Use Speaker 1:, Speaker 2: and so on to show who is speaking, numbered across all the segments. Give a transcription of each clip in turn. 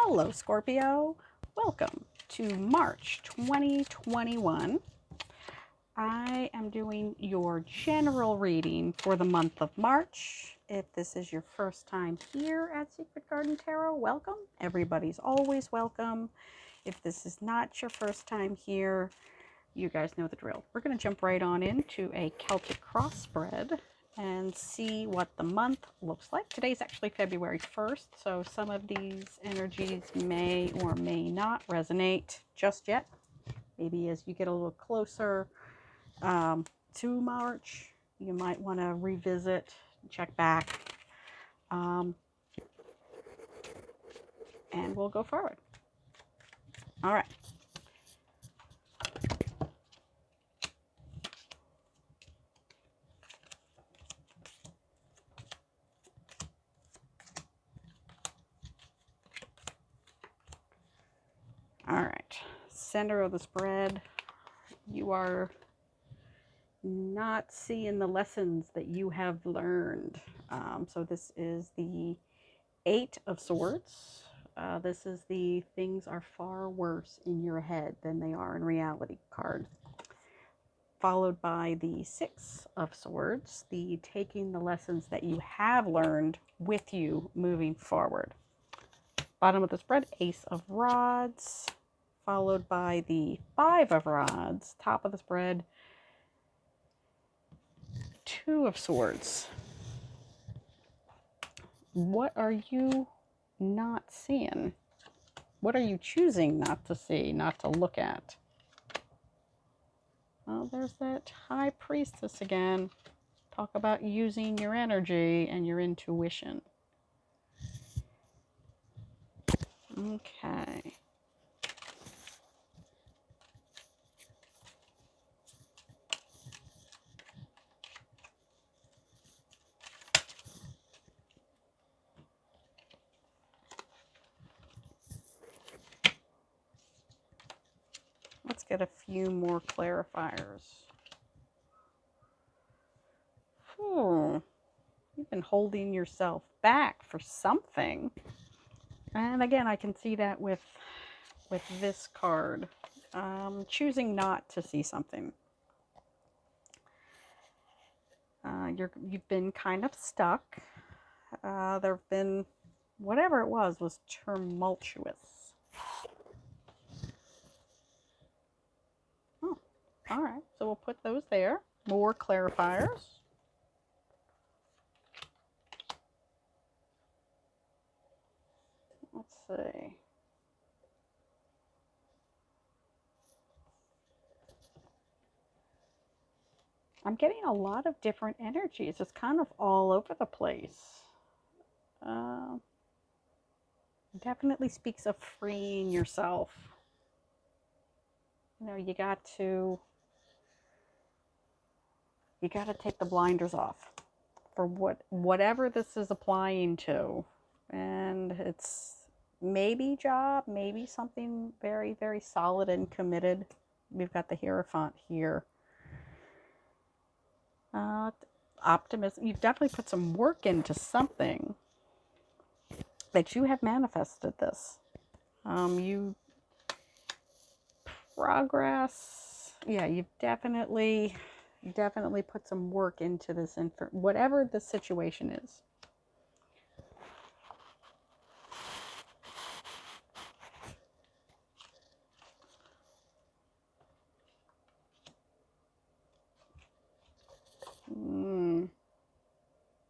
Speaker 1: Hello, Scorpio. Welcome to March 2021. I am doing your general reading for the month of March. If this is your first time here at Secret Garden Tarot, welcome. Everybody's always welcome. If this is not your first time here, you guys know the drill. We're going to jump right on into a Celtic cross spread and see what the month looks like. Today's actually February 1st, so some of these energies may or may not resonate just yet. Maybe as you get a little closer to March, you might want to revisit, check back, and we'll go forward. All right. All right, center of the spread, you are not seeing the lessons that you have learned. So this is the Eight of Swords. This is the things are far worse in your head than they are in reality card. Followed by the Six of Swords, the taking the lessons that you have learned with you moving forward. Bottom of the spread, Ace of Rods, followed by the Five of Rods. Top of the spread, Two of Swords. What are you not seeing? What are you choosing not to see, not to look at? Well, there's that High Priestess again. Talk about using your energy and your intuition. Okay. Let's get a few more clarifiers. You've been holding yourself back for something. And again, I can see that with this card. Choosing not to see something. You've been kind of stuck. There have been, whatever it was tumultuous. Oh, all right. So we'll put those there. More clarifiers. Let's see. I'm getting a lot of different energies. It's kind of all over the place. Definitely speaks of freeing yourself. You know, you got to take the blinders off for whatever this is applying to. And it's maybe job, maybe something very, very solid and committed. We've got the Hierophant here. Optimism. You've definitely put some work into something that you have manifested this. You progress. Yeah, you've definitely put some work into this, whatever the situation is.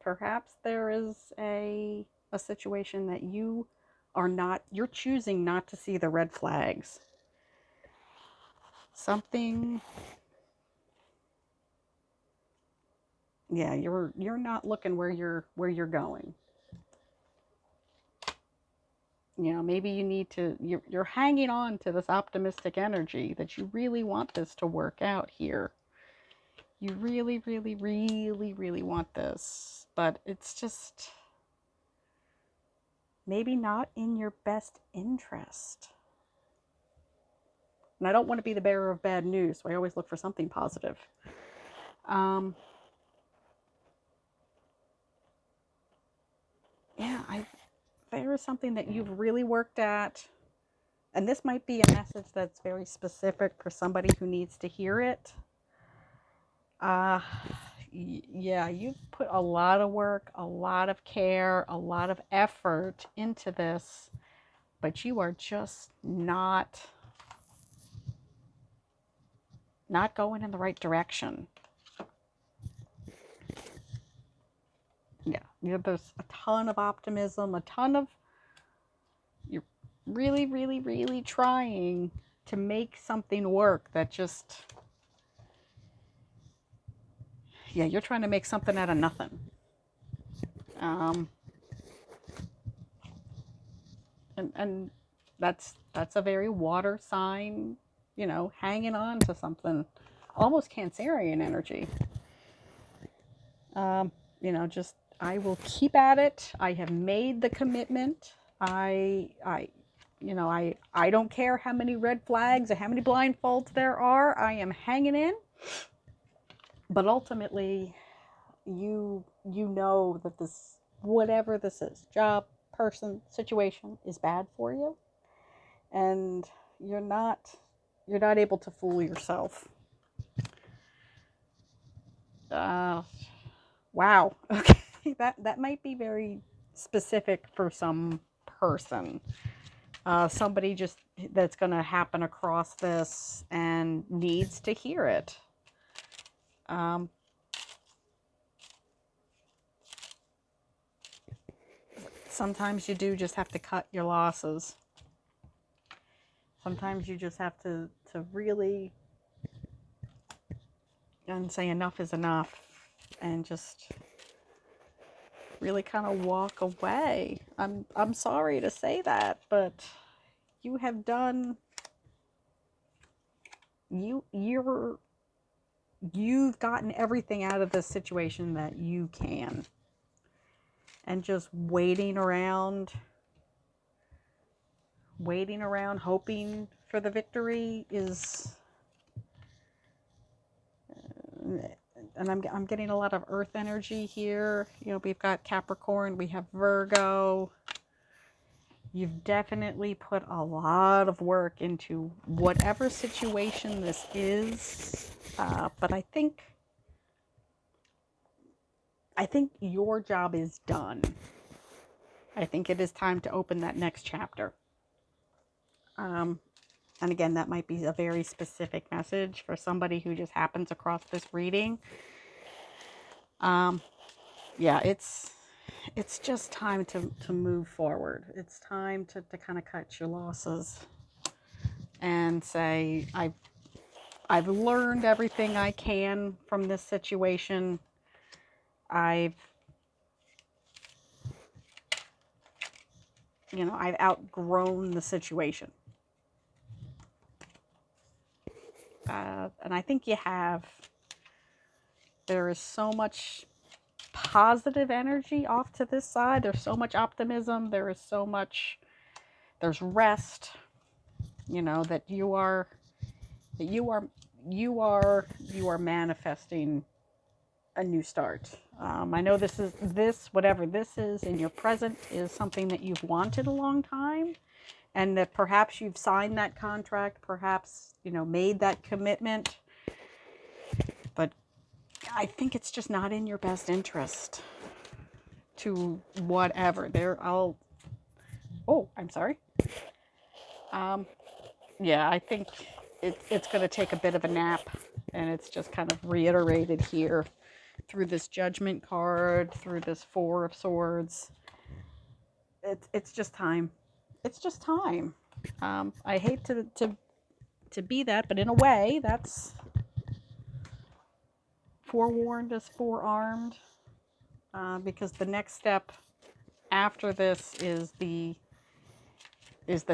Speaker 1: Perhaps there is a situation that you're choosing not to see the red flags. Something, yeah, you're not looking where you're going. You know, maybe you need to, you're hanging on to this optimistic energy that you really want this to work out here. You really, really, really, really want this, but it's just maybe not in your best interest. And I don't want to be the bearer of bad news, so I always look for something positive. Yeah, I there is something that you've really worked at, and this might be a message that's very specific for somebody who needs to hear it. Yeah, you've put a lot of work, a lot of care, a lot of effort into this, but you are just not going in the right direction. Yeah, there's a ton of optimism, a ton of, you're really, really, really trying to make something work that just, yeah, you're trying to make something out of nothing. And that's a very water sign, hanging on to something, almost Cancerian energy. Just, I will keep at it. I have made the commitment. I don't care how many red flags or how many blindfolds there are. I am hanging in. But ultimately, you know that this, whatever this is, job, person, situation, is bad for you, and you're not able to fool yourself. Wow. Okay, that might be very specific for some person. Somebody just that's going to happen across this and needs to hear it. Sometimes you do just have to cut your losses. Sometimes you just have to really and say enough is enough, and just really kind of walk away. I'm sorry to say that, but you have done, you've gotten everything out of this situation that you can, and just waiting around hoping for the victory is, and I'm getting a lot of earth energy here. We've got Capricorn, we have Virgo. You've definitely put a lot of work into whatever situation this is, but I think your job is done. I think it is time to open that next chapter. And again, that might be a very specific message for somebody who just happens across this reading. Yeah, it's just time to move forward. It's time to kind of cut your losses and say, I've learned everything I can from this situation. I've outgrown the situation. And I think you have. There is so much positive energy off to this side. There's so much optimism. There's rest, that you are manifesting a new start. I know whatever this is in your present is something that you've wanted a long time, and that perhaps you've signed that contract, perhaps, made that commitment, but I think it's just not in your best interest to whatever. I'm sorry. Yeah, I think it's going to take a bit of a nap, and it's just kind of reiterated here through this Judgment card, through this Four of Swords. It's just time. It's just time. I hate to be that, but in a way, that's forewarned is forearmed, because the next step after this is the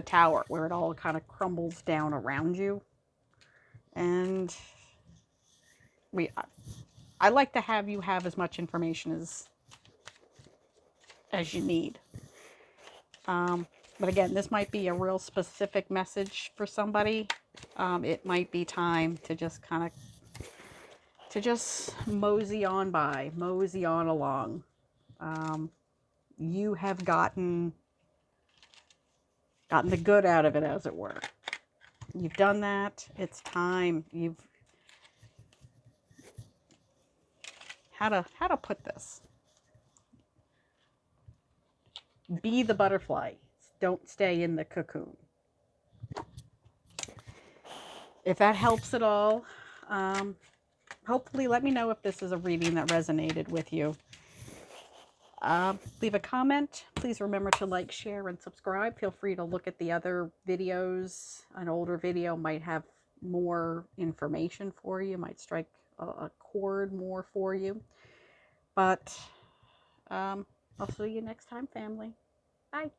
Speaker 1: tower, where it all kind of crumbles down around you. And I like to have you have as much information as you need. But again, this might be a real specific message for somebody. It might be time to just mosey on along. You have gotten gotten the good out of it, as it were. You've done that. It's time. How to put this? Be the butterfly. Don't stay in the cocoon. If that helps at all, hopefully let me know if this is a reading that resonated with you. Leave a comment. Please remember to like, share, and subscribe. Feel free to look at the other videos. An older video might have more information for you, might strike a chord more for you. But I'll see you next time, family. Bye.